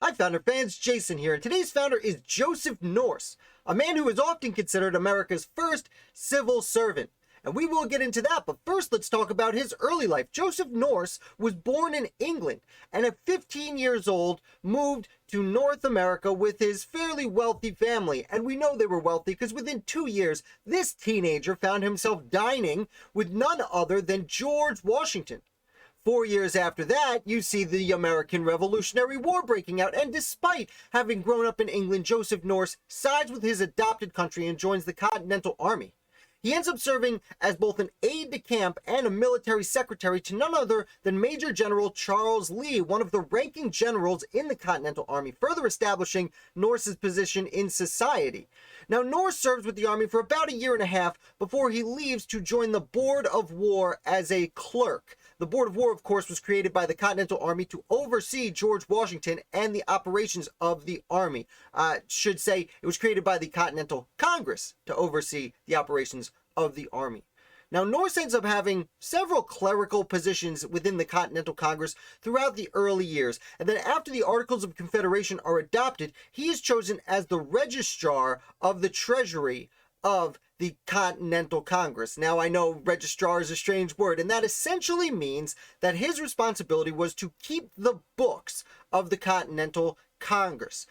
Hi Founder fans, Jason here, and today's founder is Joseph Nourse, a man who is often considered America's first civil servant. And we will get into that, but first let's talk about his early life. Joseph Nourse was born in England, and at 15 years old moved to North America with his fairly wealthy family. And we know they were wealthy because within 2 years, this teenager found himself dining with none other than George Washington. 4 years after that, you see the American Revolutionary War breaking out, and despite having grown up in England, Joseph Nourse sides with his adopted country and joins the Continental Army. He ends up serving as both an aide-de-camp and a military secretary to none other than Major General Charles Lee, one of the ranking generals in the Continental Army, further establishing Nourse's position in society. Now, Nourse serves with the Army for about a year and a half before he leaves to join the Board of War as a clerk. The Board of War, of course, was created by the Continental Army to oversee George Washington and the operations of the Army. Should say it was created by the Continental Congress to oversee the operations of the Army. Now, Nourse ends up having several clerical positions within the Continental Congress throughout the early years, and then after the Articles of Confederation are adopted, he is chosen as the Registrar of the Treasury of the Continental Congress. Now, I know registrar is a strange word, and that essentially means that his responsibility was to keep the books of the Continental Congress.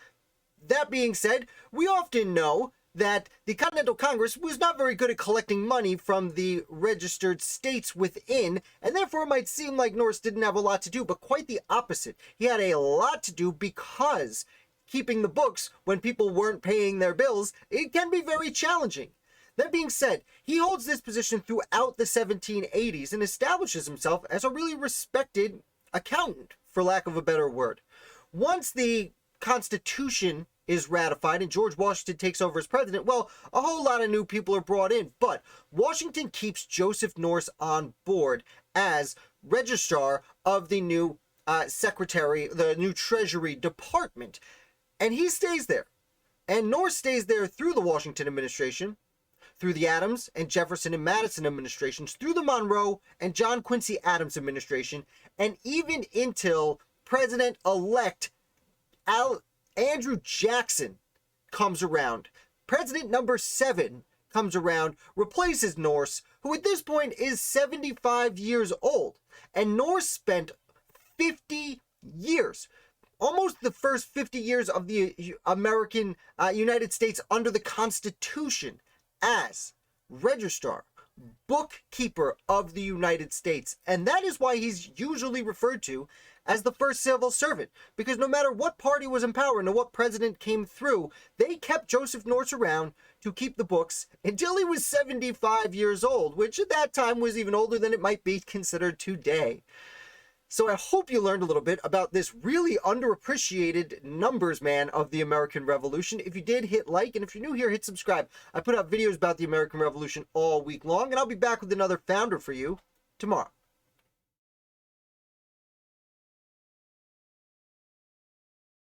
That being said, we often know that the Continental Congress was not very good at collecting money from the registered states within, and therefore it might seem like Nourse didn't have a lot to do, but quite the opposite. He had a lot to do because keeping the books when people weren't paying their bills, it can be very challenging. That being said, he holds this position throughout the 1780s and establishes himself as a really respected accountant, for lack of a better word. Once the Constitution is ratified and George Washington takes over as president, well, a whole lot of new people are brought in, but Washington keeps Joseph Nourse on board as registrar of the new secretary, the new Treasury Department, and he stays there. And Nourse stays there through the Washington administration, through the Adams and Jefferson and Madison administrations, through the Monroe and John Quincy Adams administration, and even until President-elect Andrew Jackson comes around. President number 7 comes around, replaces Nourse, who at this point is 75 years old. And Nourse spent 50 years, almost the first 50 years of the American United States under the Constitution, as registrar, bookkeeper of the United States. And that is why he's usually referred to as the first civil servant, because no matter what party was in power and what president came through, they kept Joseph Nourse around to keep the books until he was 75 years old, which at that time was even older than it might be considered today. So I hope you learned a little bit about this really underappreciated numbers man of the American Revolution. If you did, hit like, and if you're new here, hit subscribe. I put out videos about the American Revolution all week long, and I'll be back with another founder for you tomorrow.